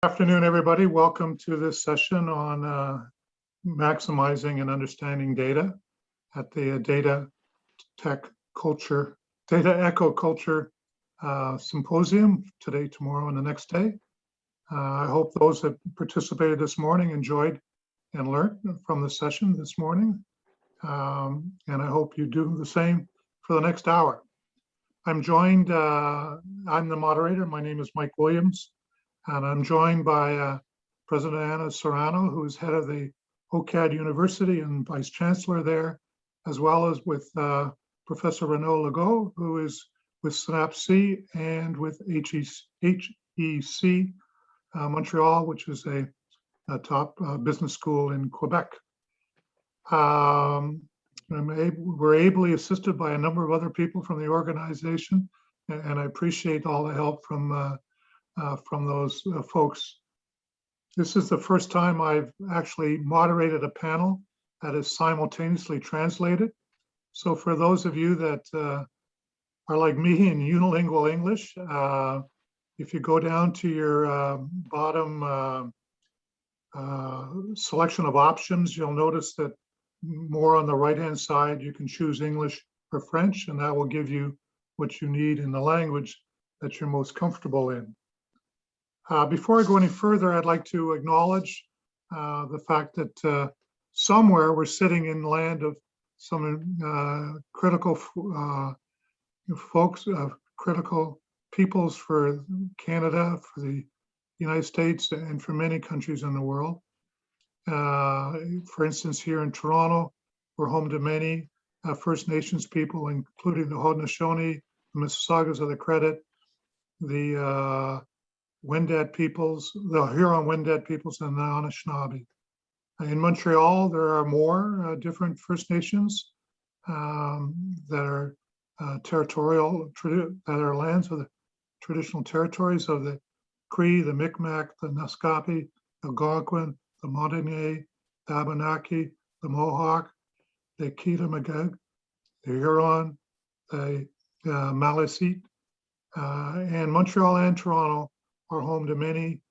Afternoon, everybody. Welcome to this session on maximizing and understanding data at the Data Echo Culture Symposium today, tomorrow, and the next day. I hope those that participated this morning enjoyed and learned from the session this morning. And I hope you do the same for the next hour. I'm joined, I'm the moderator. My name is Mike Williams. And I'm joined by President Serrano, who is head of the OCAD University and Vice-Chancellor there, as well as with Professor Renaud Legoux, who is with Synapse and with HEC Montreal, which is a top business school in Quebec. We're ably assisted by a number of other people from the organization, and I appreciate all the help from those folks. This is the first time I've actually moderated a panel that is simultaneously translated. So for those of you that are like me in unilingual English, if you go down to your bottom selection of options, you'll notice that more on the right-hand side, you can choose English or French, and that will give you what you need in the language that you're most comfortable in. Before I go any further, I'd like to acknowledge the fact that somewhere we're sitting in the land of some critical folks, critical peoples for Canada, for the United States, and for many countries in the world. For instance, here in Toronto, we're home to many First Nations people, including the Haudenosaunee, the Mississaugas of the Credit, the Wendat peoples, the Huron-Wendat peoples, and the Anishinaabe. In Montreal, there are more different First Nations that are territorial, that are lands of the traditional territories of the Cree, the Micmac, the Naskapi, the Algonquin, the Montagnais, the Abenaki, the Mohawk, the Kitamagog, the Huron, the Maliseet, and Montreal and Toronto are home to many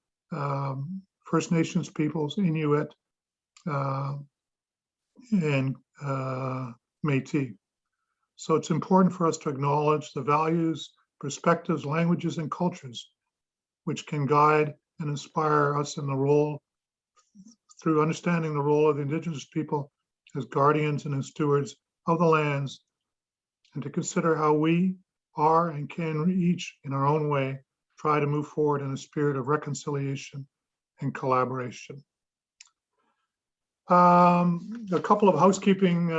First Nations peoples, Inuit, and Métis. So it's important for us to acknowledge the values, perspectives, languages, and cultures which can guide and inspire us in the role, through understanding the role of the Indigenous people as guardians and as stewards of the lands, and to consider how we are and can each, in our own way, try to move forward in a spirit of reconciliation and collaboration. A couple of housekeeping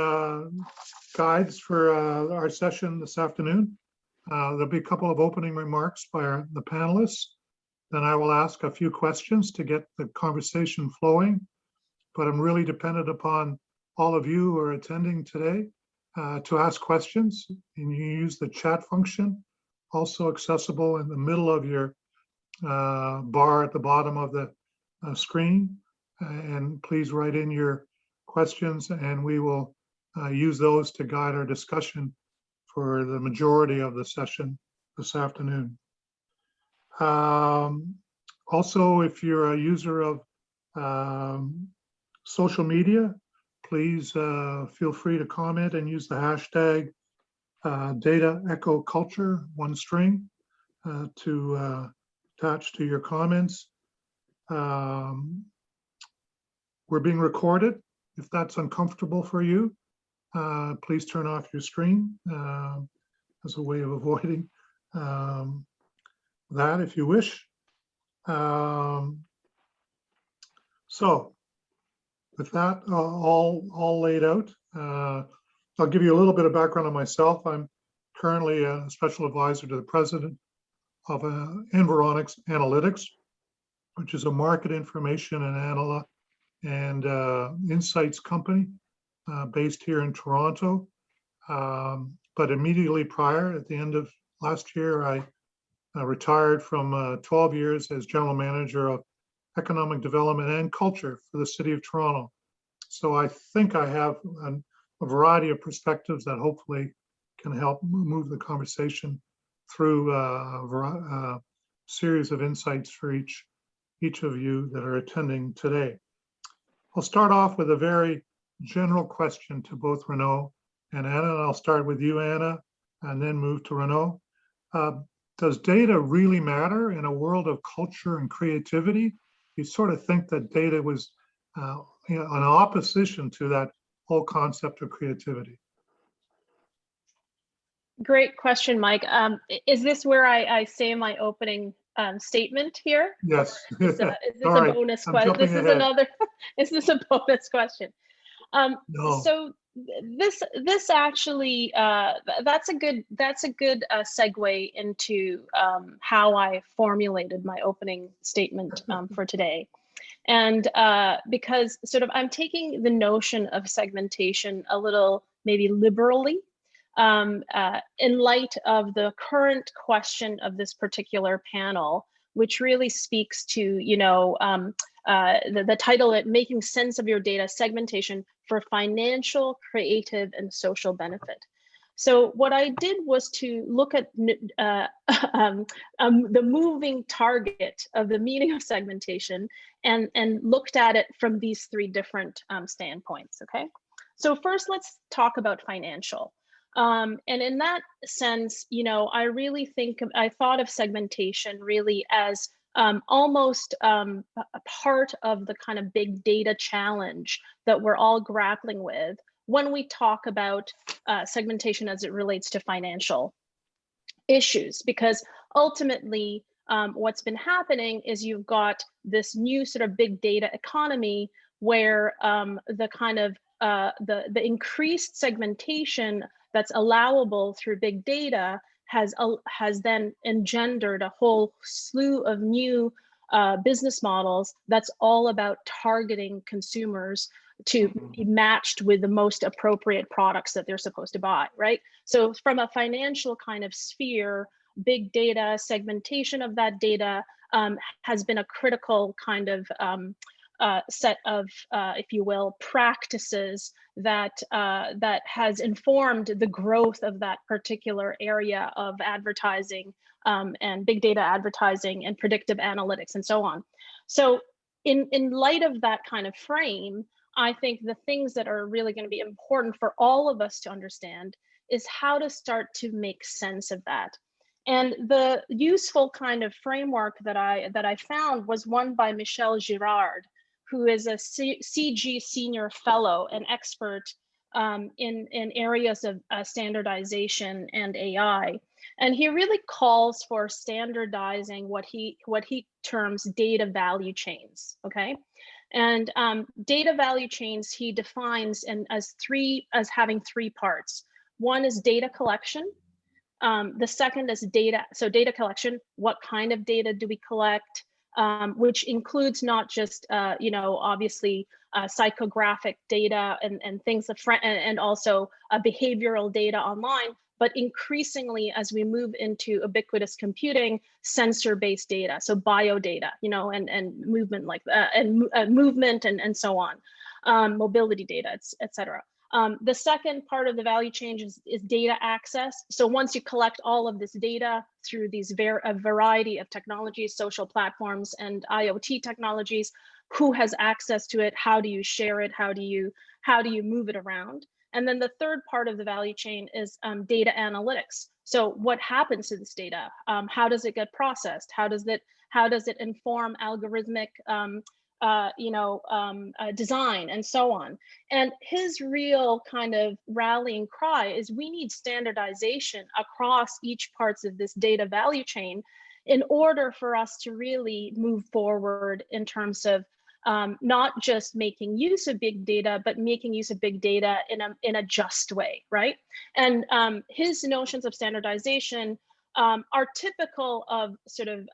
guides for our session this afternoon. There'll be a couple of opening remarks by the panelists. Then I will ask a few questions to get the conversation flowing. But I'm really dependent upon all of you who are attending today to ask questions. And you use the chat function, also accessible in the middle of your bar at the bottom of the screen. And please write in your questions, and we will use those to guide our discussion for the majority of the session this afternoon. Also, if you're a user of social media, please feel free to comment and use the hashtag Data Echo Culture, one string, to attach to your comments. We're being recorded. If that's uncomfortable for you, please turn off your screen as a way of avoiding that if you wish. So with that all laid out, I'll give you a little bit of background on myself. I'm currently a special advisor to the president of Environics Analytics, which is a market information and insights company based here in Toronto. But immediately prior, at the end of last year, I retired from 12 years as general manager of economic development and culture for the city of Toronto. So I think I have a variety of perspectives that hopefully can help move the conversation through a series of insights for each each of you that are attending today. I'll start off with a very general question to both Renaud and Anna, and I'll start with you, Anna, and then move to Renaud. Does data really matter in a world of culture and creativity? You sort of think that data was an opposition to that whole concept of creativity. Great question, Mike. Is this where I say my opening statement here? Yes. Is this a bonus question? This is another. Is this a bonus question? No. So this actually that's a good segue into how I formulated my opening statement for today. And because sort of I'm taking the notion of segmentation a little maybe liberally in light of the current question of this particular panel, which really speaks to, the title, it making sense of your data, segmentation for financial, creative, and social benefit. So what I did was to look at the moving target of the meaning of segmentation and looked at it from these three different standpoints, okay? So first, let's talk about financial. And in that sense, I thought of segmentation really as almost a part of the kind of big data challenge that we're all grappling with when we talk about segmentation as it relates to financial issues, because ultimately what's been happening is you've got this new sort of big data economy where the kind of the increased segmentation that's allowable through big data has then engendered a whole slew of new business models that's all about targeting consumers to be matched with the most appropriate products that they're supposed to buy, right? So from a financial kind of sphere, big data, segmentation of that data has been a critical kind of set of, if you will, practices that has informed the growth of that particular area of advertising and big data advertising and predictive analytics and so on. So in light of that kind of frame, I think the things that are really going to be important for all of us to understand is how to start to make sense of that. And the useful kind of framework that I found was one by Michel Girard, who is a CG senior fellow and expert in areas of standardization and AI. And he really calls for standardizing what he terms data value chains, okay? And data value chains he defines as having three parts. One is data collection. The second is data collection. What kind of data do we collect? Which includes not just, obviously psychographic data and things and also behavioral data online, but increasingly as we move into ubiquitous computing, sensor-based data, so biodata, and movement like that, and movement and so on, mobility data, et cetera. The second part of the value chain is data access. So once you collect all of this data through these a variety of technologies, social platforms and IoT technologies, who has access to it? How do you share it? How do you move it around? And then the third part of the value chain is data analytics. So what happens to this data? How does it get processed? How does it inform algorithmic design and so on? And his real kind of rallying cry is we need standardization across each parts of this data value chain in order for us to really move forward in terms of not just making use of big data, but making use of big data in a just way, right? And his notions of standardization are typical of sort of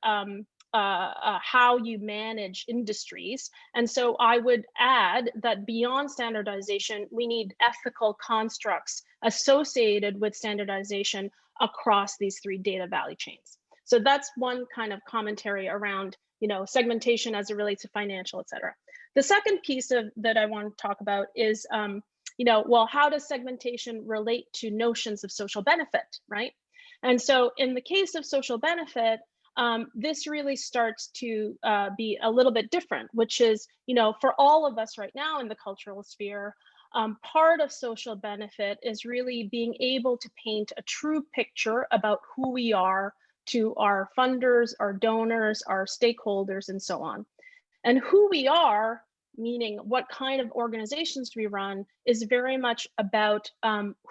how you manage industries. And so I would add that beyond standardization, we need ethical constructs associated with standardization across these three data value chains. So that's one kind of commentary around segmentation as it relates to financial, et cetera. The second piece that I want to talk about is, well, how does segmentation relate to notions of social benefit, right? And so in the case of social benefit, this really starts to be a little bit different, which is, for all of us right now in the cultural sphere, part of social benefit is really being able to paint a true picture about who we are to our funders, our donors, our stakeholders, and so on. And who we are, meaning what kind of organizations we run, is very much about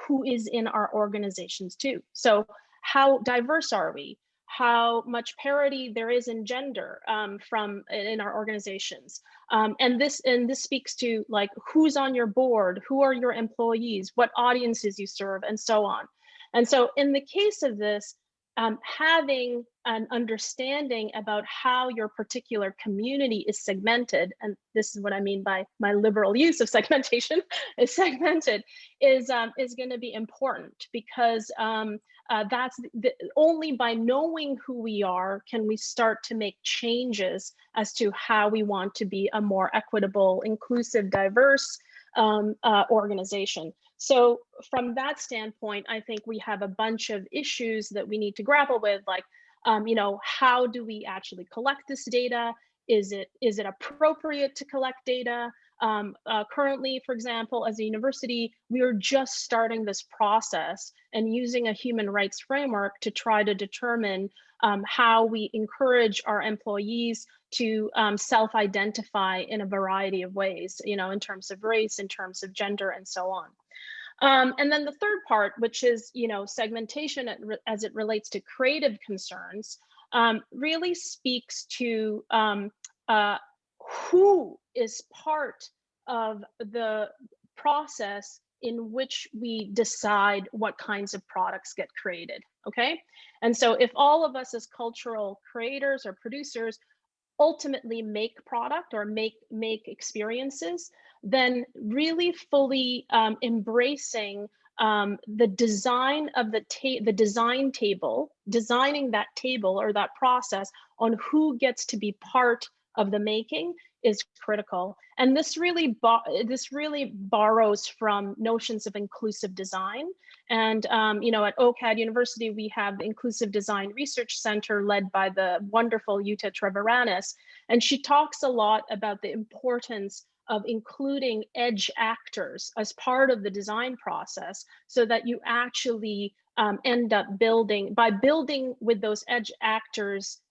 who is in our organizations too. So how diverse are we? How much parity there is in gender in our organizations, and this speaks to like who's on your board, who are your employees, what audiences you serve, and so on. And so in the case of this, having an understanding about how your particular community is segmented, and this is what I mean by my liberal use of segmentation, is segmented, is going to be important, because that's only by knowing who we are can we start to make changes as to how we want to be a more equitable, inclusive, diverse organization. So from that standpoint, I think we have a bunch of issues that we need to grapple with, like, how do we actually collect this data? Is it appropriate to collect data? Currently, for example, as a university, we are just starting this process and using a human rights framework to try to determine how we encourage our employees to self-identify in a variety of ways, in terms of race, in terms of gender, and so on. And then the third part, which is, segmentation as it relates to creative concerns, really speaks to who is part of the process in which we decide what kinds of products get created, okay? And so if all of us as cultural creators or producers ultimately make product or make experiences, then really fully embracing the design of the design table, designing that table or that process on who gets to be part of the making is critical. And this really borrows from notions of inclusive design. And at OCAD University, we have the Inclusive Design Research Center led by the wonderful Jutta Treviranus. And she talks a lot about the importance of including edge actors as part of the design process, so that you actually end up building with those edge actors,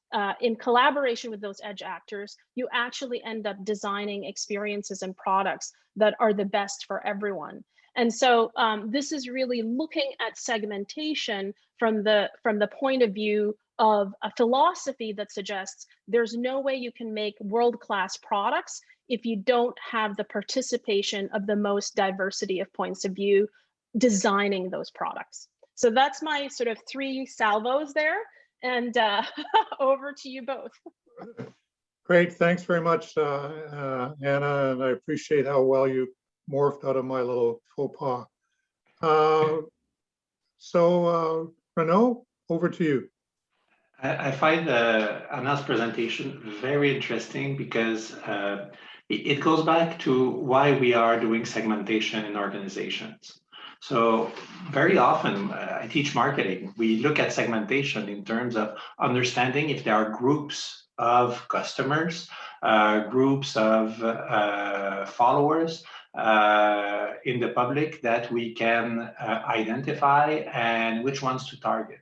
in collaboration with those edge actors, you actually end up designing experiences and products that are the best for everyone. And so this is really looking at segmentation from the point of view of a philosophy that suggests there's no way you can make world-class products if you don't have the participation of the most diversity of points of view designing those products. So that's my sort of 3 salvos there. And over to you both. Great, thanks very much, Anna, and I appreciate how well you morphed out of my little faux pas. So Renaud, over to you. I find Anna's presentation very interesting because it goes back to why we are doing segmentation in organizations. So very often, I teach marketing. We look at segmentation in terms of understanding if there are groups of customers, groups of followers in the public that we can identify and which ones to target.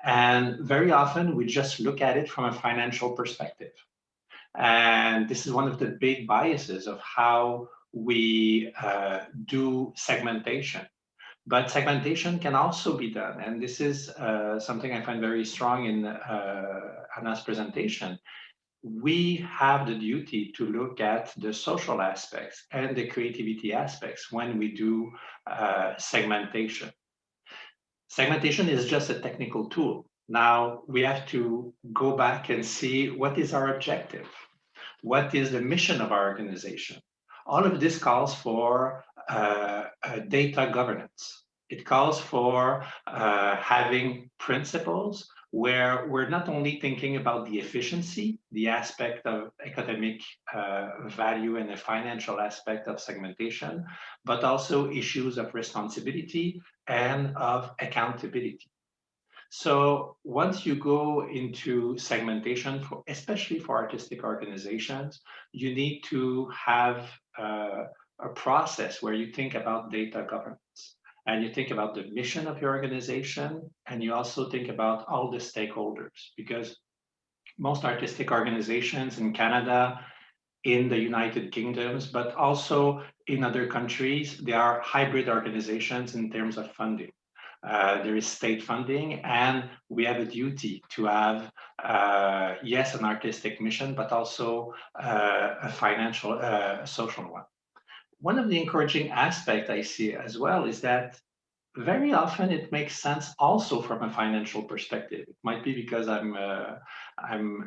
And very often, we just look at it from a financial perspective. And this is one of the big biases of how we do segmentation. But segmentation can also be done, and this is something I find very strong in Anna's presentation. We have the duty to look at the social aspects and the creativity aspects when we do segmentation. Segmentation is just a technical tool. Now we have to go back and see what is our objective, what is the mission of our organization. All of this calls for data governance. It calls for having principles where we're not only thinking about the efficiency, the aspect of economic value and the financial aspect of segmentation, but also issues of responsibility and of accountability. So once you go into segmentation, especially for artistic organizations, you need to have a process where you think about data governance. And you think about the mission of your organization, and you also think about all the stakeholders, because most artistic organizations in Canada, in the United Kingdoms, but also in other countries, they are hybrid organizations in terms of funding. There is state funding, and we have a duty to have, yes, an artistic mission, but also a financial, social one. One of the encouraging aspects I see as well is that very often it makes sense also from a financial perspective. It might be because I'm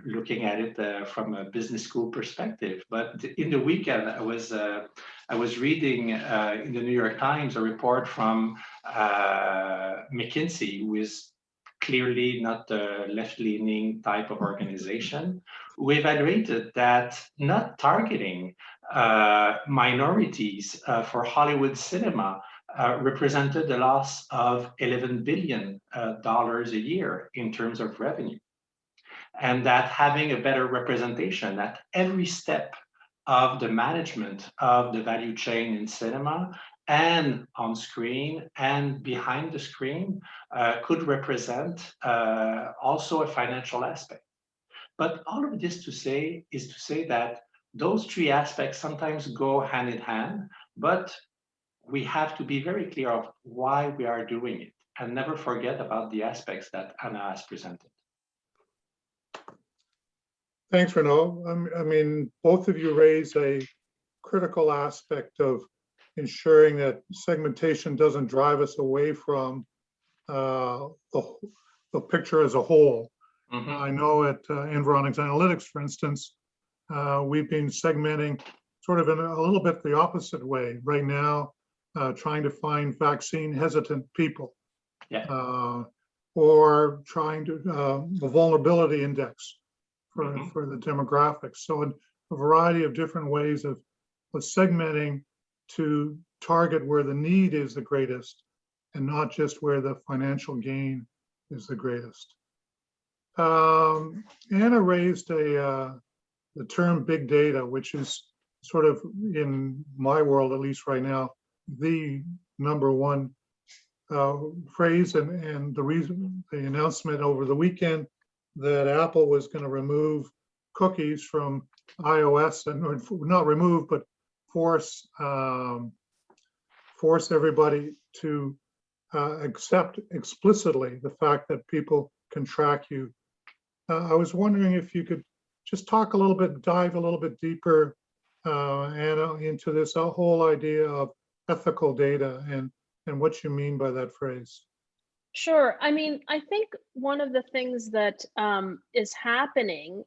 looking at it from a business school perspective. But in the weekend, I was reading in the New York Times a report from McKinsey, who is clearly not a left-leaning type of organization, who evaluated that not targeting minorities for Hollywood cinema represented a loss of $11 billion a year in terms of revenue. And that having a better representation at every step of the management of the value chain in cinema and on screen and behind the screen could represent also a financial aspect. But all of this is to say that those three aspects sometimes go hand in hand, but we have to be very clear of why we are doing it and never forget about the aspects that Anna has presented. Thanks, Renaud. I mean, both of you raise a critical aspect of ensuring that segmentation doesn't drive us away from the picture as a whole. Mm-hmm. I know at Environics Analytics, for instance, we've been segmenting sort of in a little bit the opposite way right now. Trying to find vaccine hesitant people, yeah. Or trying to the vulnerability index for the demographics. So in a variety of different ways of segmenting to target where the need is the greatest and not just where the financial gain is the greatest. Anna raised the term big data, which is sort of in my world, at least right now, the number one phrase, and the reason the announcement over the weekend that Apple was going to remove cookies from iOS, and or not remove, but force everybody to accept explicitly the fact that people can track you. I was wondering if you could just talk a little bit, dive a little bit deeper, Anna, into this whole idea of ethical data and what you mean by that phrase. Sure. I mean, I think one of the things that is happening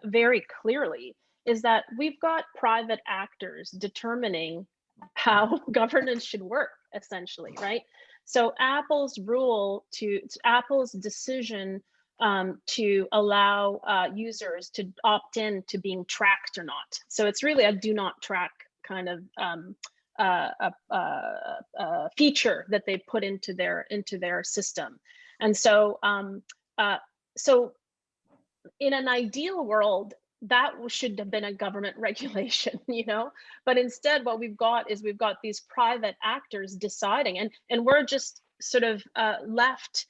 very clearly is that we've got private actors determining how governance should work, essentially, right? So Apple's decision to allow users to opt in to being tracked or not. So it's really a do not track kind of feature that they put into their system. And so so in an ideal world, that should have been a government regulation, you know, but instead what we've got these private actors deciding, and we're just sort of left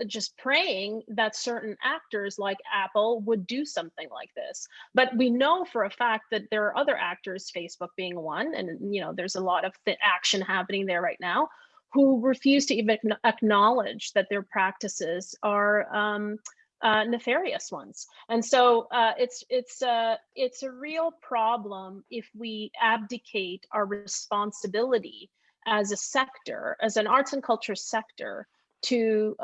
just praying that certain actors like Apple would do something like this. But we know for a fact that there are other actors, Facebook being one, and you know, there's a lot of action happening there right now, who refuse to even acknowledge that their practices are nefarious ones. And so it's a real problem if we abdicate our responsibility as a sector, as an arts and culture sector, to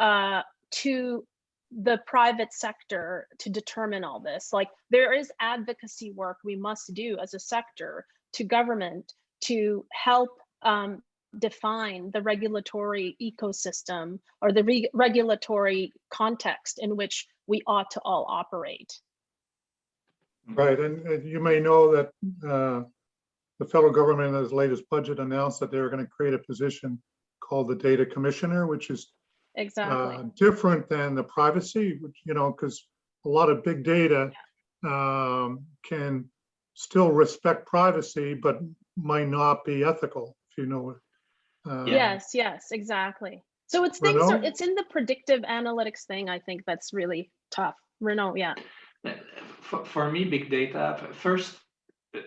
the private sector to determine all this. Like, there is advocacy work we must do as a sector to government to help define the regulatory ecosystem or the regulatory context in which we ought to all operate. Right, and you may know that the federal government in its latest budget announced that they were going to create a position called the Data Commissioner, which is Exactly. different than the privacy, because a lot of big data can still respect privacy, but might not be ethical, if you know what. Yes, exactly. So it's things Renaud? it's in the predictive analytics thing, I think, that's really tough. Renaud, yeah. For me, big data, first,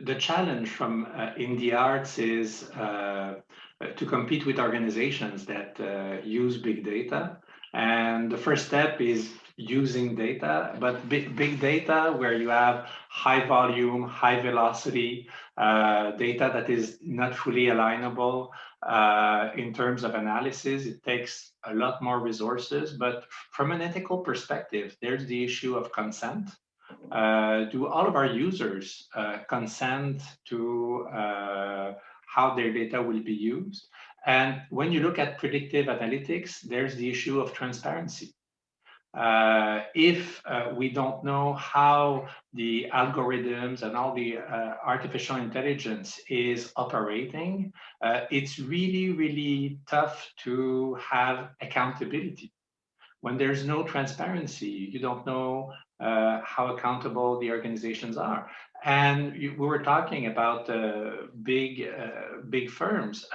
the challenge from in the arts is to compete with organizations that use big data. And the first step is using data, but big data where you have high volume, high velocity data that is not fully alignable in terms of analysis. It takes a lot more resources, but from an ethical perspective, there's the issue of consent. Do all of our users consent to how their data will be used? And when you look at predictive analytics, there's the issue of transparency. If we don't know how the algorithms and all the artificial intelligence is operating, it's really, really tough to have accountability. When there's no transparency, you don't know how accountable the organizations are. And we were talking about big firms.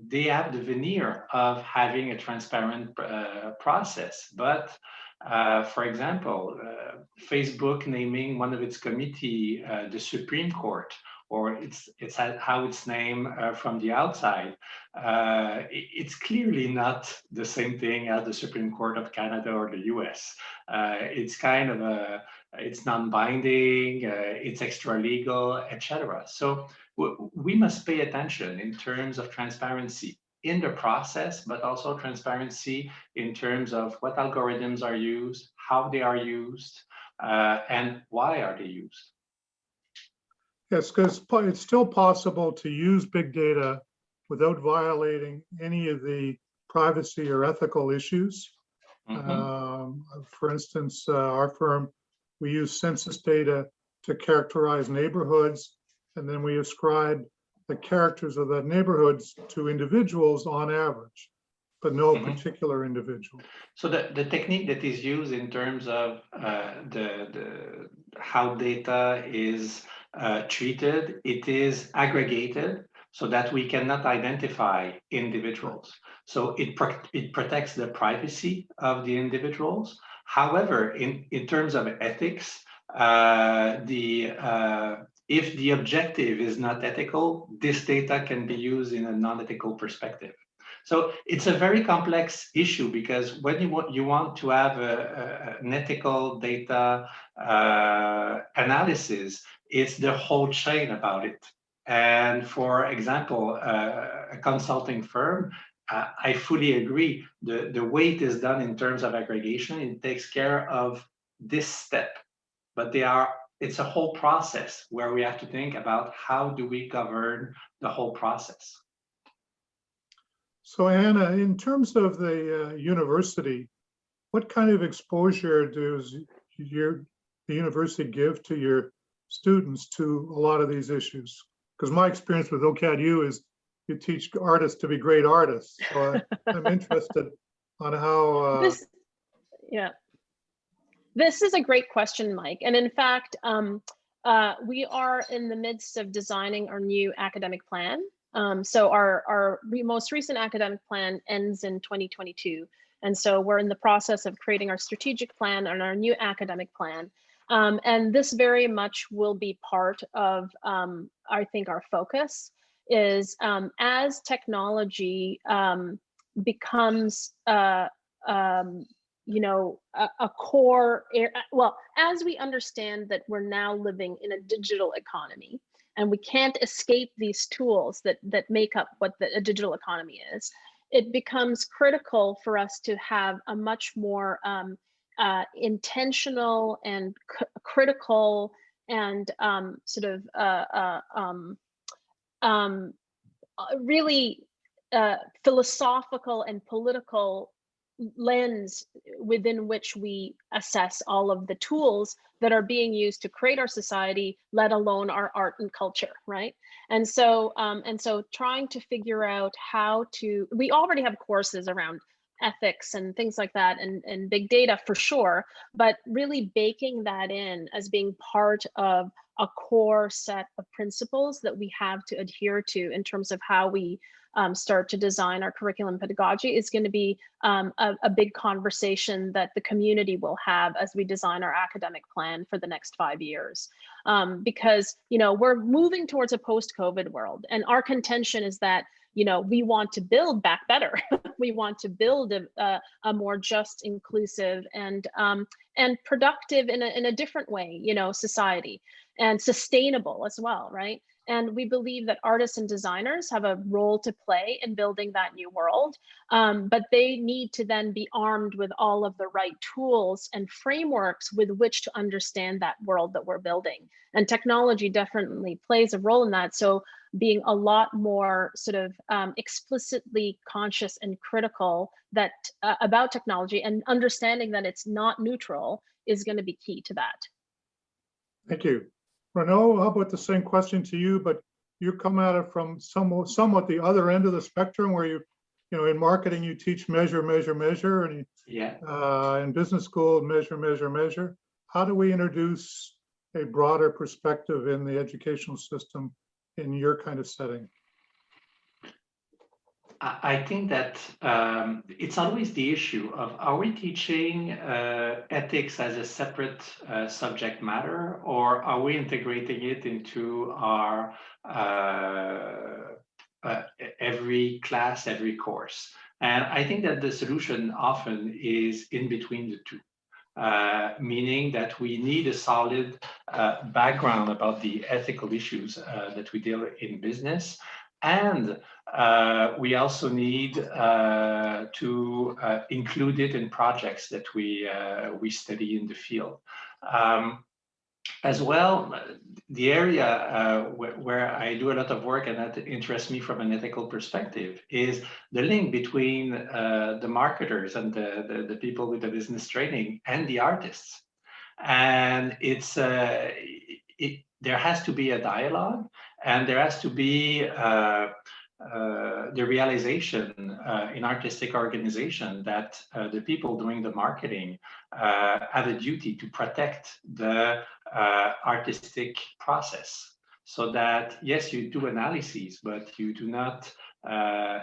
They have the veneer of having a transparent process. But for example, Facebook naming one of its committee the Supreme Court, or it's how it's named from the outside. It's clearly not the same thing as the Supreme Court of Canada or the US. It's kind of it's non-binding, it's extra legal, etc. So we must pay attention in terms of transparency in the process, but also transparency in terms of what algorithms are used, how they are used, and why are they used. Yes, because it's still possible to use big data without violating any of the privacy or ethical issues. For instance, our firm, we use census data to characterize neighborhoods, and then we ascribe the characters of the neighborhoods to individuals on average, but no particular individual. So the technique that is used in terms of how data is treated, it is aggregated so that we cannot identify individuals. So it protects the privacy of the individuals. However, in terms of ethics, if the objective is not ethical, this data can be used in a non-ethical perspective. So it's a very complex issue because when you want to have an ethical data analysis, it's the whole chain about it. And for example, a consulting firm, I fully agree. The way it is done in terms of aggregation, it takes care of this step, but it's a whole process where we have to think about how do we govern the whole process. So Anna, in terms of the university, what kind of exposure does the university give to your students to a lot of these issues? Because my experience with OCAD-U is you teach artists to be great artists. So I'm interested on how... This is a great question, Mike. And in fact, we are in the midst of designing our new academic plan. So our most recent academic plan ends in 2022. And so we're in the process of creating our strategic plan and our new academic plan. And this very much will be part of, I think, our focus is as technology becomes, a core, well, as we understand that we're now living in a digital economy, and we can't escape these tools that make up what a digital economy is, it becomes critical for us to have a much more intentional and critical and really philosophical and political lens within which we assess all of the tools that are being used to create our society, let alone our art and culture, right? And so trying to figure out how to, we already have courses around ethics and things like that, and big data for sure, but really baking that in as being part of a core set of principles that we have to adhere to in terms of how we start to design our curriculum pedagogy is going to be a big conversation that the community will have as we design our academic plan for the next 5 years. Because, you know, we're moving towards a post-COVID world, and our contention is that, you know, we want to build back better. We want to build a more just, inclusive, and productive in a different way, you know, society, and sustainable as well, right? And we believe that artists and designers have a role to play in building that new world, but they need to then be armed with all of the right tools and frameworks with which to understand that world that we're building. And technology definitely plays a role in that. So being a lot more sort of explicitly conscious and critical that about technology, and understanding that it's not neutral, is going to be key to that. Thank you. Renaud, how about the same question to you, but you come at it from somewhat the other end of the spectrum, where you know, in marketing, you teach measure, measure, measure, and in business school, measure, measure, measure. How do we introduce a broader perspective in the educational system in your kind of setting? I think that it's always the issue of, are we teaching ethics as a separate subject matter, or are we integrating it into our every class, every course? And I think that the solution often is in between the two. Meaning that we need a solid background about the ethical issues that we deal in business, and we also need to include it in projects that we study in the field. As well, the area where I do a lot of work, and that interests me from an ethical perspective, is the link between the marketers and the people with the business training and the artists. And it's there has to be a dialogue, and there has to be the realization in artistic organization that the people doing the marketing have a duty to protect the artistic process, so that yes, you do analyses, but you do not,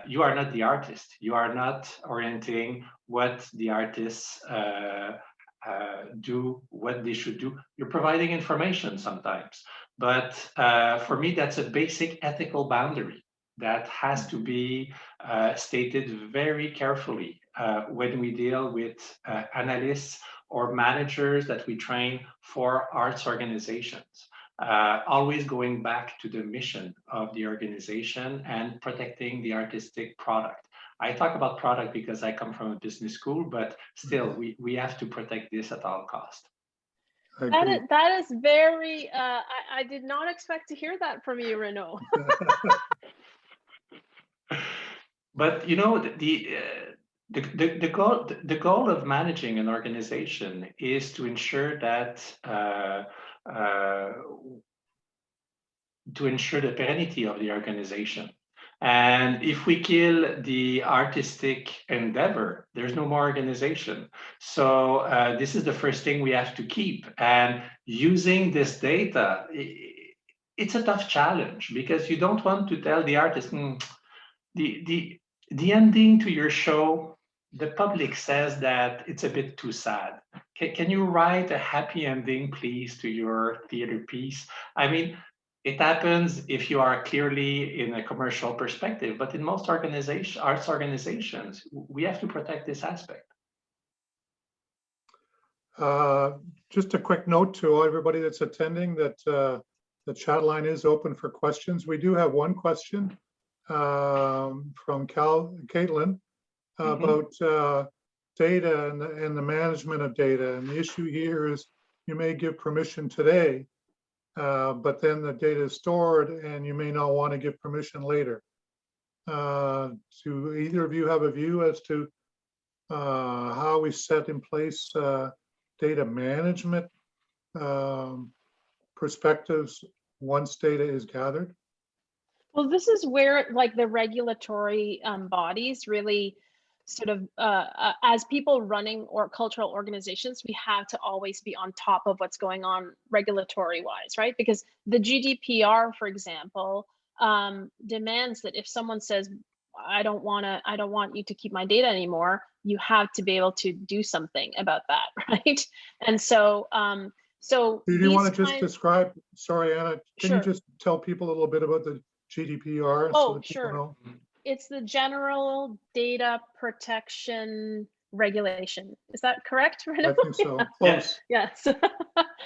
you are not the artist. You are not orienting what the artists do, what they should do. You're providing information sometimes, but for me, that's a basic ethical boundary that has to be stated very carefully when we deal with analysts or managers that we train for arts organizations. Always going back to the mission of the organization and protecting the artistic product. I talk about product because I come from a business school, but still, we have to protect this at all costs. That is very, I did not expect to hear that from you, Renaud. But you know, the goal of managing an organization is to ensure that to ensure the perennity of the organization. And if we kill the artistic endeavor, there's no more organization. So this is the first thing we have to keep. And using this data, it's a tough challenge, because you don't want to tell the artist, the ending to your show, the public says that it's a bit too sad. Can you write a happy ending, please, to your theater piece? I mean, it happens if you are clearly in a commercial perspective, but in most arts organizations, we have to protect this aspect. Just a quick note to everybody that's attending that the chat line is open for questions. We do have one question from Caitlin about data and the management of data. And the issue here is you may give permission today, but then the data is stored and you may not want to give permission later. Do either of you have a view as to how we set in place data management perspectives once data is gathered? Well, this is where like the regulatory bodies really sort of as people running or cultural organizations, we have to always be on top of what's going on regulatory wise, right? Because the GDPR, for example, demands that if someone says, I don't want you to keep my data anymore, you have to be able to do something about that, right? And so so Do you want to these just describe, sorry, Anna, can you Sure. just tell people a little bit about the GDPR? Oh, that people sure. know? It's the General Data Protection Regulation. Is that correct, Renaud? I think so. Close. Yes.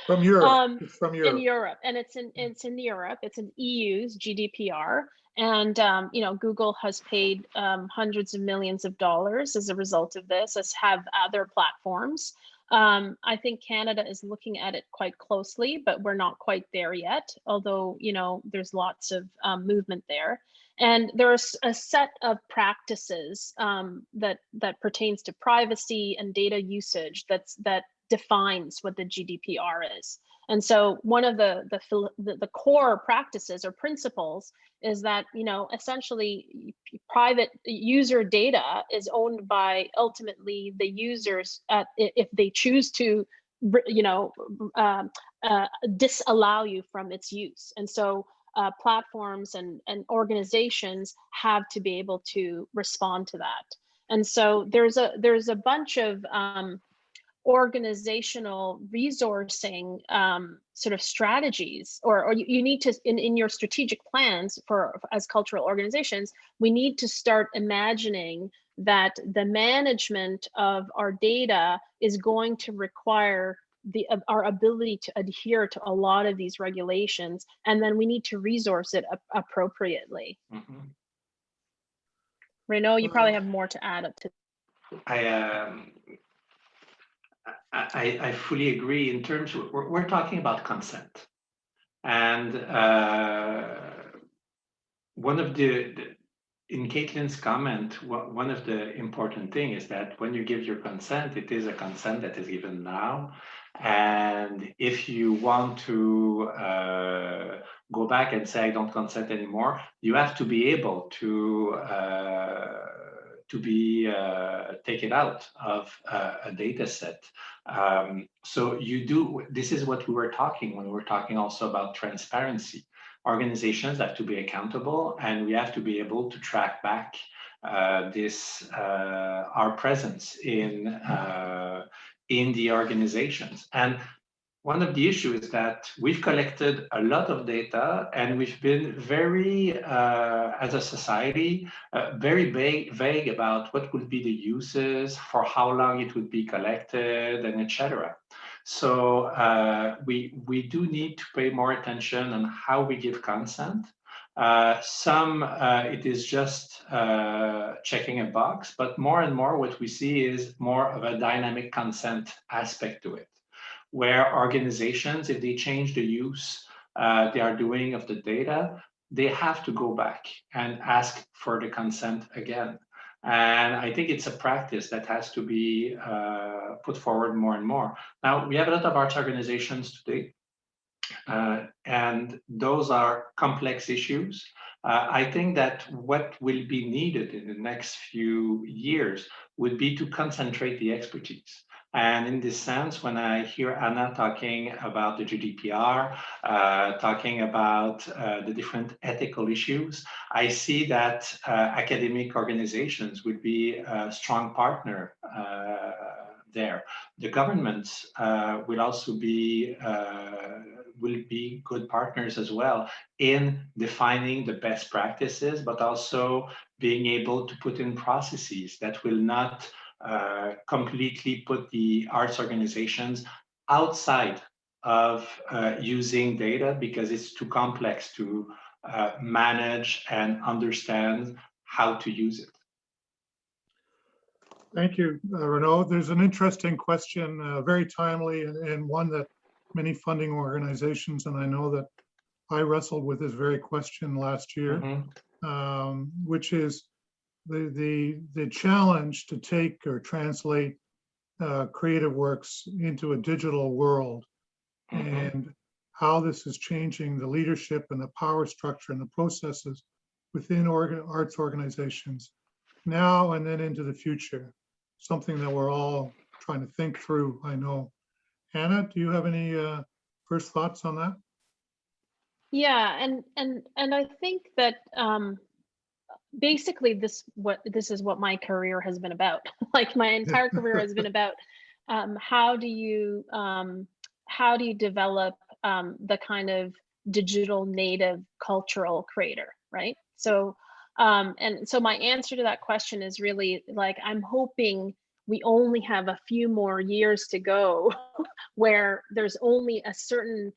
From Europe. It's from In Europe. Europe, and it's in Europe. It's an EU's GDPR, and you know, Google has paid hundreds of millions of dollars as a result of this, as have other platforms. I think Canada is looking at it quite closely, but we're not quite there yet. Although, you know, there's lots of movement there. And there's a set of practices that pertains to privacy and data usage that defines what the GDPR is. And so one of the core practices or principles is that, you know, essentially private user data is owned by ultimately the users if they choose to, you know, disallow you from its use. And so platforms and organizations have to be able to respond to that. And so there's a bunch of organizational resourcing sort of strategies, or you need to, in your strategic plans for as cultural organizations, we need to start imagining that the management of our data is going to require our ability to adhere to a lot of these regulations, and then we need to resource it appropriately. Mm-hmm. Renaud, you probably have more to add up to. I fully agree. In terms of, we're talking about consent, and one of in Caitlin's comment, one of the important things is that when you give your consent, it is a consent that is given now. And if you want to go back and say, I don't consent anymore, you have to be able to be taken out of a data set. So you do, this is what we were talking when we were talking also about transparency. Organizations have to be accountable, and we have to be able to track back our presence in the organizations. And one of the issues is that we've collected a lot of data, and we've been very, as a society, very vague about what would be the uses, for how long it would be collected, and etc. So we do need to pay more attention on how we give consent. It is just checking a box, but more and more what we see is more of a dynamic consent aspect to it, where organizations, if they change the use they are doing of the data, they have to go back and ask for the consent again. And I think it's a practice that has to be put forward more and more. Now, we have a lot of arts organizations today, and those are complex issues. I think that what will be needed in the next few years would be to concentrate the expertise. And in this sense, when I hear Anna talking about the GDPR, talking about the different ethical issues, I see that academic organizations would be a strong partner there. The governments will also be good partners as well in defining the best practices, but also being able to put in processes that will not completely put the arts organizations outside of using data, because it's too complex to manage and understand how to use it. Thank you, Renaud. There's an interesting question, very timely, and one that many funding organizations, and I know that I wrestled with this very question last year, which is the challenge to take or translate creative works into a digital world, and how this is changing the leadership and the power structure and the processes within arts organizations now and then into the future? Something that we're all trying to think through, I know. Hannah, do you have any first thoughts on that? Yeah, and I think that basically this is what my career has been about. Like my entire career has been about how do you develop the kind of digital native cultural creator, right? So and so my answer to that question is really like, I'm hoping we only have a few more years to go where there's only a certain,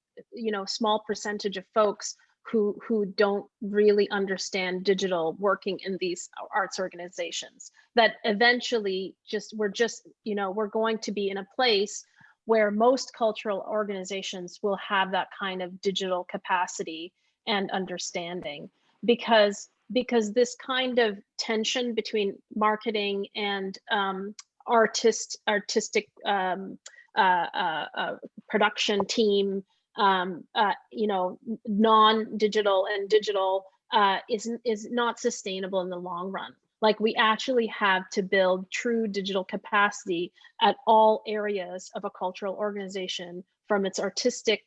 small percentage of folks who don't really understand digital working in these arts organizations, that eventually we're going to be in a place where most cultural organizations will have that kind of digital capacity and understanding, because this kind of tension between marketing and artistic production team, non-digital and digital, is not sustainable in the long run. Like, we actually have to build true digital capacity at all areas of a cultural organization, from its artistic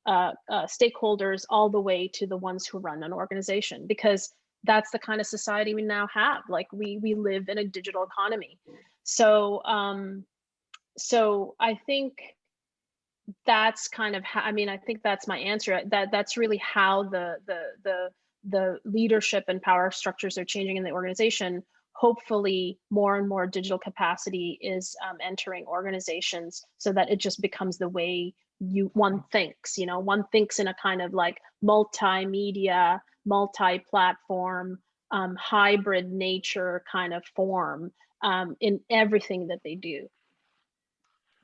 stakeholders all the way to the ones who run an organization, because that's the kind of society we now have. Like, we live in a digital economy. So so I think that's kind of how, I think that's my answer. That's really how the leadership and power structures are changing in the organization. Hopefully more and more digital capacity is entering organizations, so that it just becomes the way one thinks. One thinks in a kind of like multimedia, multi-platform, hybrid nature kind of form in everything that they do.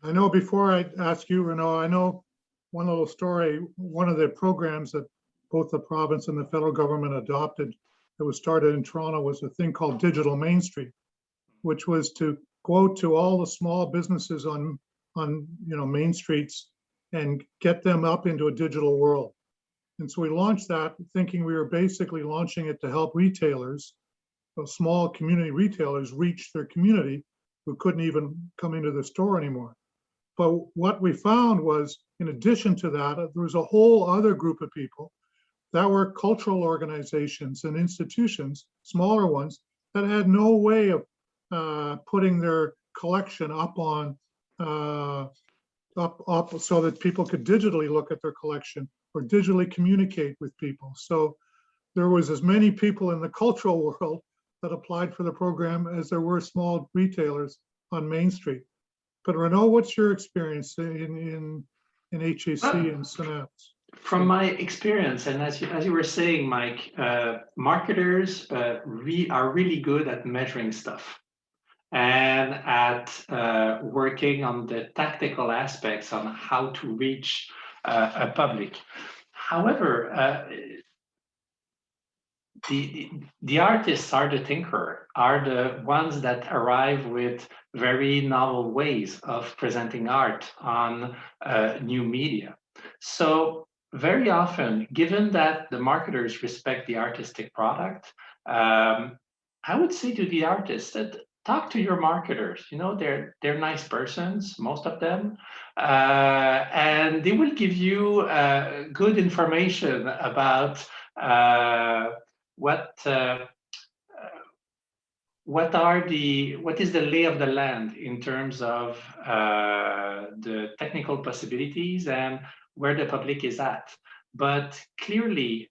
I know, before I ask you, Renaud, I know one little story. One of the programs that both the province and the federal government adopted, that was started in Toronto, was a thing called Digital Main Street, which was to go to all the small businesses on main streets and get them up into a digital world. And so we launched that thinking we were basically launching it to help retailers, small community retailers, reach their community who couldn't even come into the store anymore. But what we found was, in addition to that, there was a whole other group of people that were cultural organizations and institutions, smaller ones, that had no way of putting their collection up on up so that people could digitally look at their collection or digitally communicate with people. So there was as many people in the cultural world that applied for the program as there were small retailers on Main Street. But Renaud, what's your experience in HAC and Synapse? From my experience, and as you were saying, Mike, marketers are really good at measuring stuff and at working on the tactical aspects on how to reach a public. However, the artists are the thinker, are the ones that arrive with very novel ways of presenting art on new media. So very often, given that the marketers respect the artistic product, I would say to the artists that talk to your marketers. They're nice persons, most of them, and they will give you good information about what is the lay of the land in terms of the technical possibilities and where the public is at. But clearly,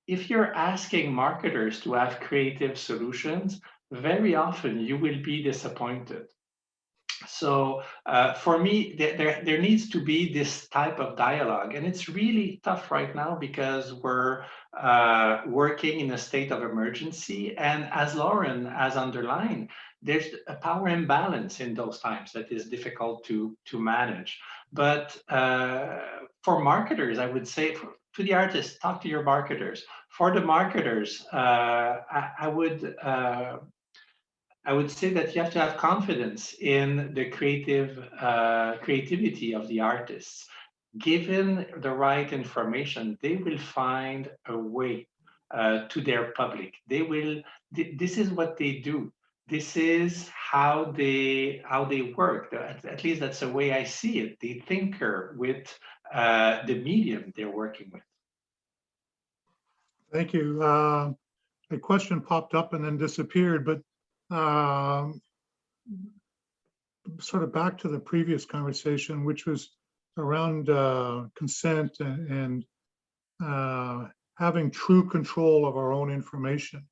if you're asking marketers to have creative solutions, very often you will be disappointed. So for me, there needs to be this type of dialogue, and it's really tough right now because we're working in a state of emergency, and as Lauren has underlined, there's a power imbalance in those times that is difficult to manage. But for marketers, I would say, to the artists, talk to your marketers. For the marketers, I would say that you have to have confidence in the creativity of the artists. Given the right information, they will find a way to their public. They will. This is what they do. This is how they work. At least that's the way I see it. They tinker with the medium they're working with. Thank you. A question popped up and then disappeared, but sort of back to the previous conversation, which was around consent and having true control of our own information.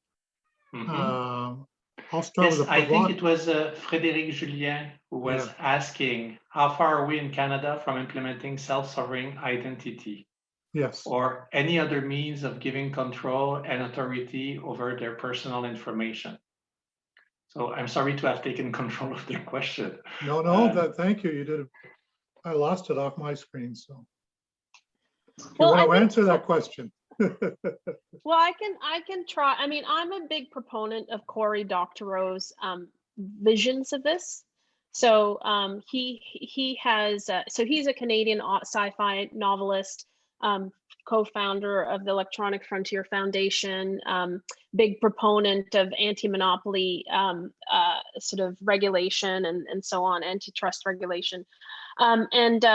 I'll start Yes, with I think it was Frédéric Julien who was asking, how far are we in Canada from implementing self-sovereign identity? Yes. Or any other means of giving control and authority over their personal information. So I'm sorry to have taken control of the question. No, thank you. You did. I lost it off my screen. So if you Well, want to answer that question. Well, I can try. I mean, I'm a big proponent of Cory Doctorow's visions of this. So he has so he's a Canadian sci-fi novelist, co-founder of the Electronic Frontier Foundation, big proponent of anti-monopoly sort of regulation and so on, antitrust regulation, and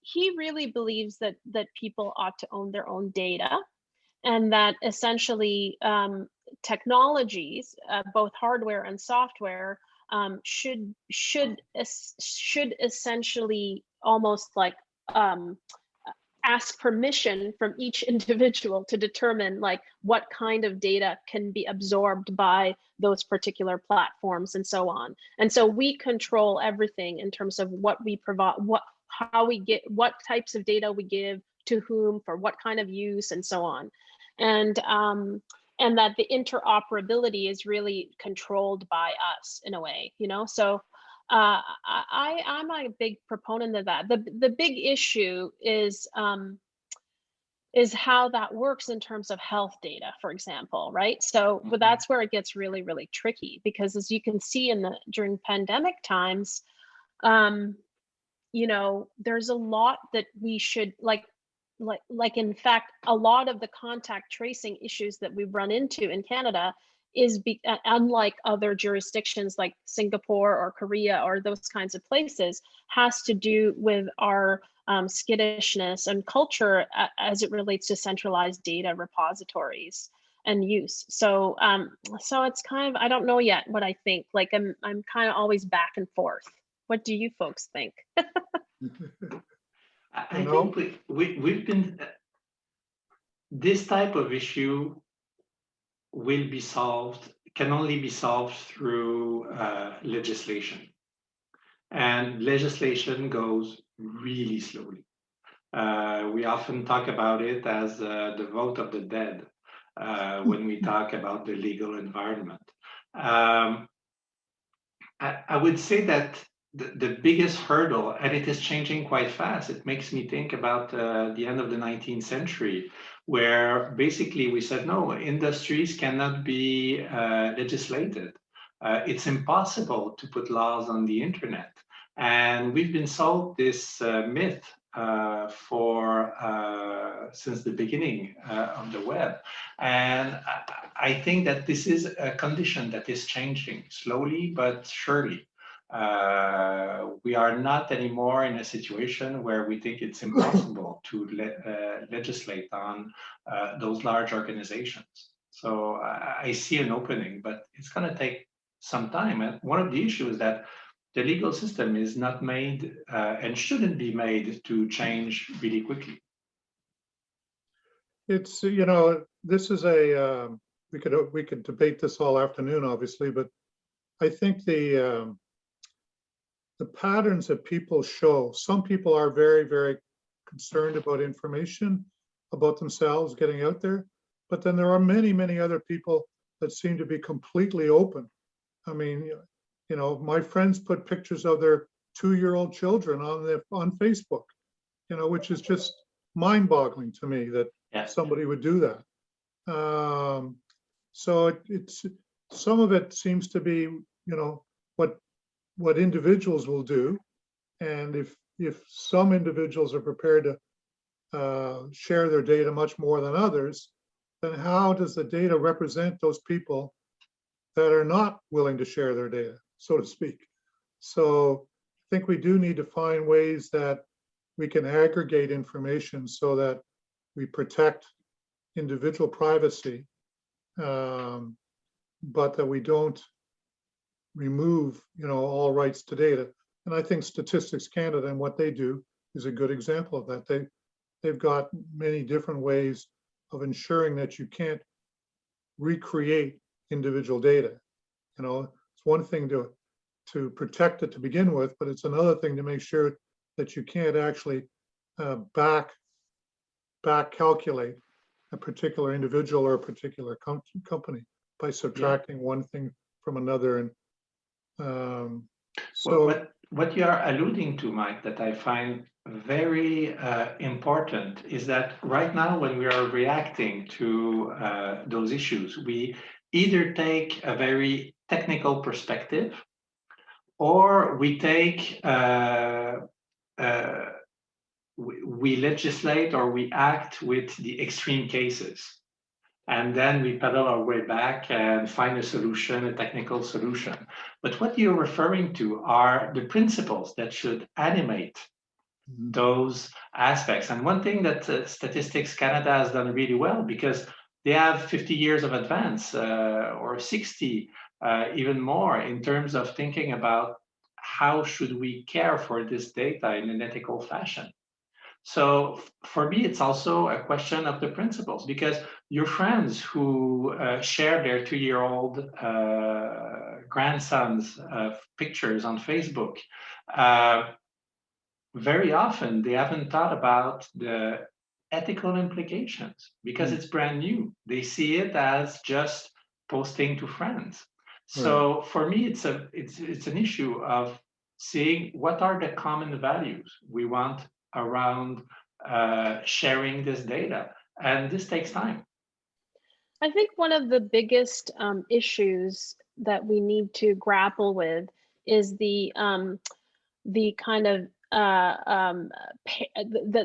he really believes that people ought to own their own data, and that essentially technologies, both hardware and software, should essentially almost like ask permission from each individual to determine like what kind of data can be absorbed by those particular platforms and so on. And so we control everything in terms of what we provide, how we get, what types of data we give to whom, for what kind of use, and so on. And that the interoperability is really controlled by us in a way, you know. So I'm a big proponent of that. The big issue is how that works in terms of health data, for example, right? So but that's where it gets really, really tricky, because as you can see during pandemic times, you know, there's a lot that we should like in fact, a lot of the contact tracing issues that we've run into in Canada is unlike other jurisdictions like Singapore or Korea or those kinds of places, has to do with our skittishness and culture as it relates to centralized data repositories and use. So so it's kind of, I don't know yet what I think. Like I'm kind of always back and forth. What do you folks think? I think we've been, this type of issue will be solved, can only be solved through legislation. And legislation goes really slowly. We often talk about it as the vote of the dead when we talk about the legal environment. I would say that the biggest hurdle, and it is changing quite fast, it makes me think about the end of the 19th century, where basically we said, no, industries cannot be legislated. It's impossible to put laws on the internet. And we've been sold this myth since the beginning of the web. And I think that this is a condition that is changing slowly but surely. We are not anymore in a situation where we think it's impossible to legislate on those large organizations. So I see an opening, but it's going to take some time. And one of the issues is that the legal system is not made and shouldn't be made to change really quickly. It's, you know, this is a, we could debate this all afternoon, obviously, but I think the patterns that people show, some people are very, very concerned about information about themselves getting out there, but then there are many, many other people that seem to be completely open. I mean, you know, my friends put pictures of their 2-year-old children on Facebook, you know, which is just mind-boggling to me that somebody would do that. So it's some of it seems to be, you know, what individuals will do, and if some individuals are prepared to share their data much more than others, then how does the data represent those people that are not willing to share their data, so to speak? So I think we do need to find ways that we can aggregate information so that we protect individual privacy, but that we don't remove, all rights to data. And I think Statistics Canada and what they do is a good example of that. They've got many different ways of ensuring that you can't recreate individual data. It's one thing to protect it to begin with, but it's another thing to make sure that you can't actually back calculate a particular individual or a particular company by subtracting one thing from another. And so what you are alluding to, Mike, that I find very important is that right now when we are reacting to those issues, we either take a very technical perspective or we take we legislate or we act with the extreme cases. And then we pedal our way back and find a solution, a technical solution. But what you're referring to are the principles that should animate those aspects. And one thing that Statistics Canada has done really well, because they have 50 years of advance or 60, even more, in terms of thinking about how should we care for this data in an ethical fashion. So for me, it's also a question of the principles, because your friends who share their 2-year-old grandson's pictures on Facebook, very often they haven't thought about the ethical implications because it's brand new. They see it as just posting to friends. So for me, it's an issue of seeing what are the common values we want around sharing this data, and this takes time. I think one of the biggest issues that we need to grapple with is the kind of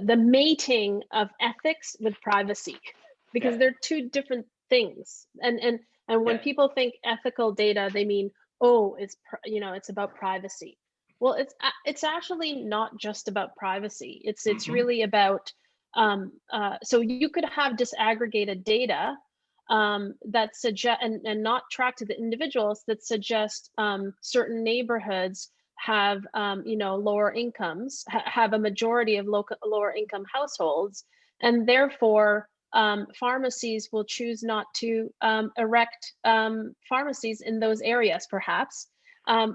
the mating of ethics with privacy, because they're two different things. And when people think ethical data, they mean, oh, it's about privacy. Well, it's actually not just about privacy. It's really about so you could have disaggregated data that suggest and not track to the individuals that suggest certain neighborhoods have lower incomes, have a majority of lower income households, and therefore pharmacies will choose not to erect pharmacies in those areas, perhaps,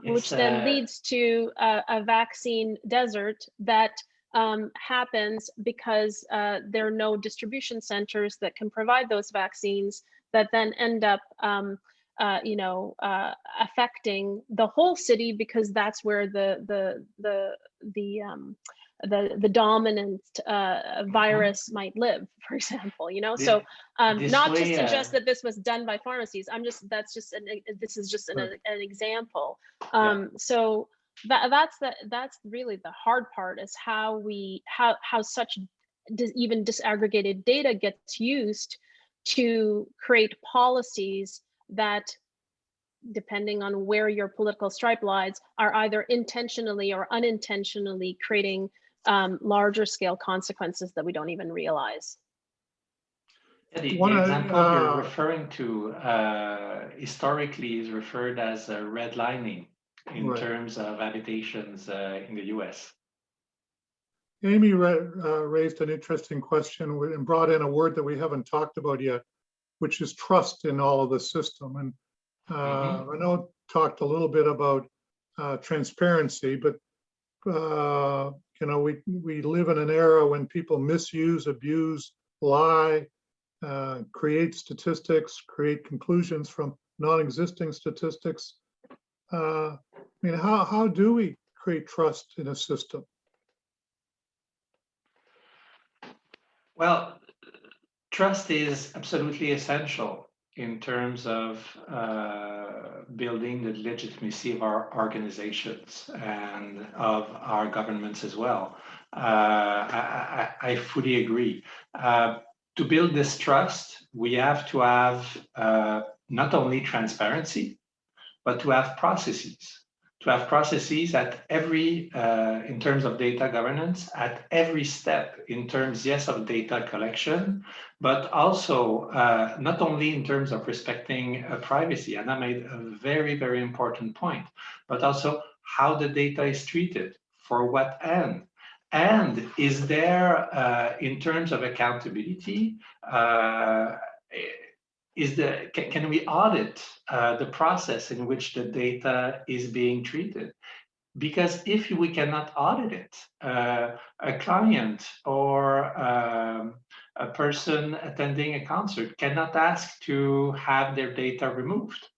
which then leads to a vaccine desert that happens because there are no distribution centers that can provide those vaccines, that then end up affecting the whole city, because that's where the dominant virus might live, for example. So not to suggest that this was done by pharmacies. This is just an example. So that's really the hard part, is how such even disaggregated data gets used to create policies that, depending on where your political stripe lies, are either intentionally or unintentionally creating larger scale consequences that we don't even realize. The example you're referring to historically is referred as redlining in terms of habitations in the US. Amy raised an interesting question and brought in a word that we haven't talked about yet, which is trust in all of the system. And Renaud talked a little bit about transparency, but we live in an era when people misuse, abuse, lie, create statistics, create conclusions from non-existing statistics. How do we create trust in a system? Well, trust is absolutely essential in terms of building the legitimacy of our organizations and of our governments as well. I fully agree. to build this trust, we have to have not only transparency, but to have processes. To have processes at every, in terms of data governance, at every step in terms, yes, of data collection, but also not only in terms of respecting privacy, and I made a very, very important point, but also how the data is treated, for what end, and is there, in terms of accountability, can we audit the process in which the data is being treated? Because if we cannot audit it, a client or a person attending a concert cannot ask to have their data removed.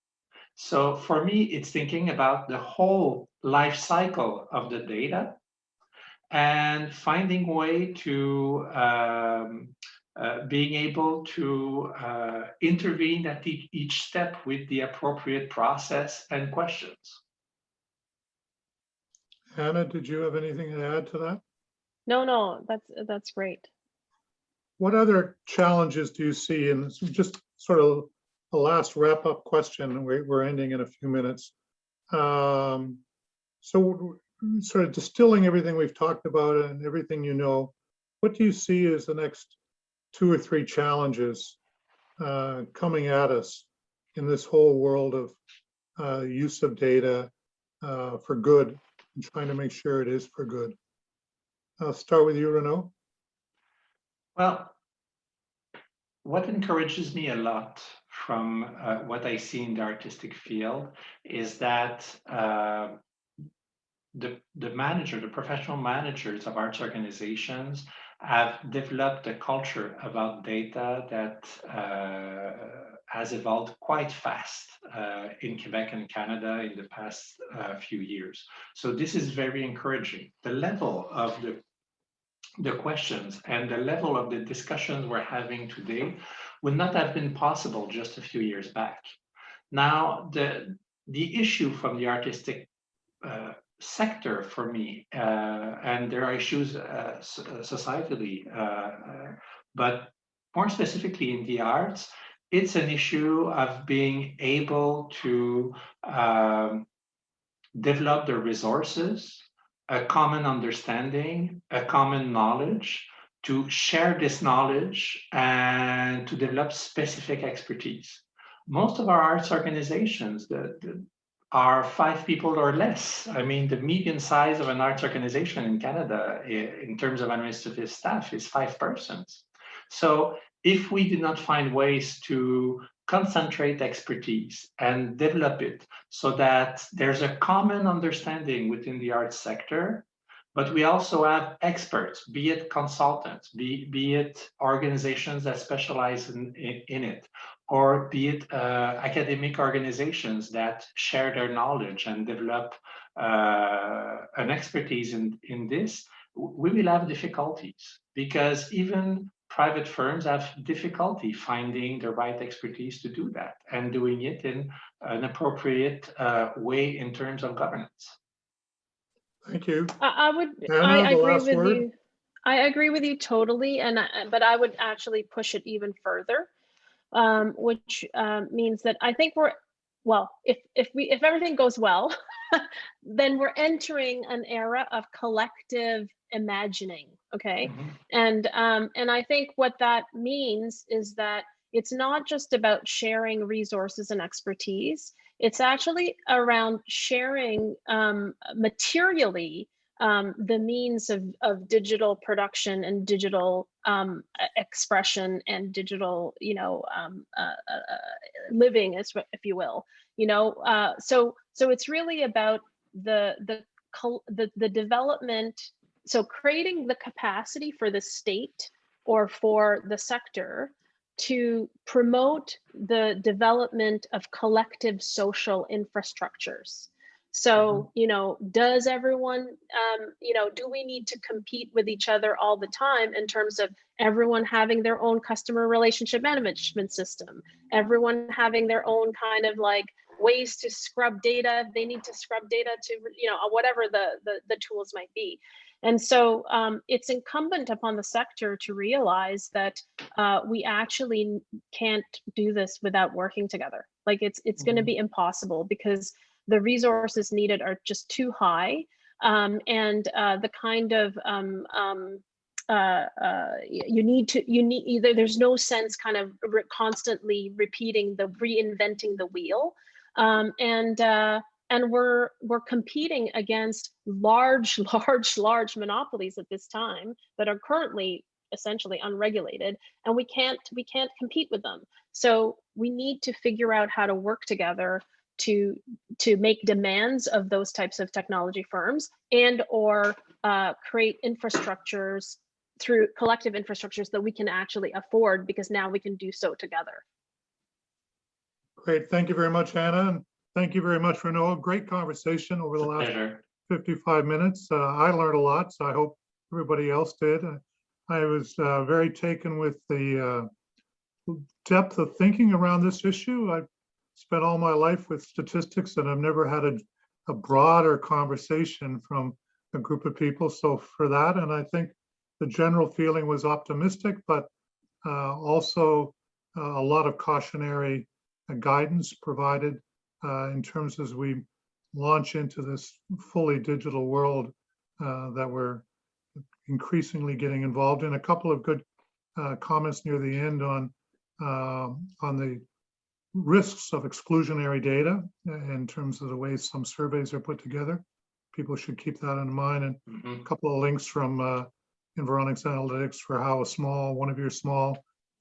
So for me, it's thinking about the whole life cycle of the data and finding a way to being able to intervene at each step with the appropriate process and questions. Hannah, did you have anything to add to that? No, that's great. What other challenges do you see? And this is just sort of a last wrap-up question. We're ending in a few minutes. So sort of distilling everything we've talked about and everything you know, what do you see as the next 2 or 3 challenges coming at us in this whole world of use of data for good and trying to make sure it is for good? I'll start with you, Renaud. Well, what encourages me a lot from what I see in the artistic field is that the professional managers of arts organizations have developed a culture about data that has evolved quite fast in Quebec and Canada in the past few years. So this is very encouraging. The level of the questions and the level of the discussions we're having today would not have been possible just a few years back. Now, the issue from the artistic sector for me, and there are issues societally, but more specifically in the arts, it's an issue of being able to develop the resources, a common understanding, a common knowledge, to share this knowledge and to develop specific expertise. Most of our arts organizations are 5 people or less. I mean, the median size of an arts organization in Canada in terms of administrative staff is 5 persons. So if we do not find ways to concentrate expertise and develop it so that there's a common understanding within the arts sector, but we also have experts, be it consultants, be it organizations that specialize in it, or be it academic organizations that share their knowledge and develop an expertise in this, we will have difficulties, because even private firms have difficulty finding the right expertise to do that and doing it in an appropriate way in terms of governance. Thank you. I agree with you. I agree with you totally, but I would actually push it even further, which means that I think if everything goes well, then we're entering an era of collective imagining. Okay, mm-hmm. And I think what that means is that it's not just about sharing resources and expertise. It's actually around sharing materially the means of digital production and digital expression and digital, living, if you will. So it's really about the development. So creating the capacity for the state or for the sector to promote the development of collective social infrastructures. So, does everyone, do we need to compete with each other all the time in terms of everyone having their own customer relationship management system, everyone having their own kind of like ways to scrub data if they need to scrub data to, whatever the tools might be. And so it's incumbent upon the sector to realize that we actually can't do this without working together. Like it's going to be impossible because the resources needed are just too high, and the kind of there's no sense kind of constantly repeating reinventing the wheel, and we're competing against large monopolies at this time that are currently essentially unregulated, and we can't compete with them. So we need to figure out how to work together to make demands of those types of technology firms, and or create infrastructures through collective infrastructures that we can actually afford, because now we can do so together. Great, thank you very much, Anna, and thank you very much, Renaud. Great conversation over the last 55 minutes. I learned a lot, so I hope everybody else did. I was very taken with the depth of thinking around this issue. I've spent all my life with statistics, and I've never had a broader conversation from a group of people. So for that, and I think the general feeling was optimistic, but also a lot of cautionary guidance provided in terms as we launch into this fully digital world that we're increasingly getting involved in. A couple of good comments near the end on the risks of exclusionary data in terms of the way some surveys are put together. People should keep that in mind, and a couple of links from Environics Analytics for how one of your small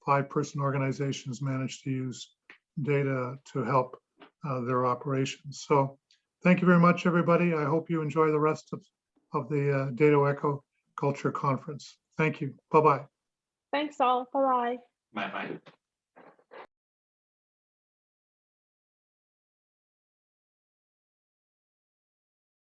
5-person organizations manage to use data to help their operations. So thank you very much, everybody. I hope you enjoy the rest of the Data Echo Culture Conference. Thank you. Bye-bye. Thanks all. Bye-bye. Bye-bye.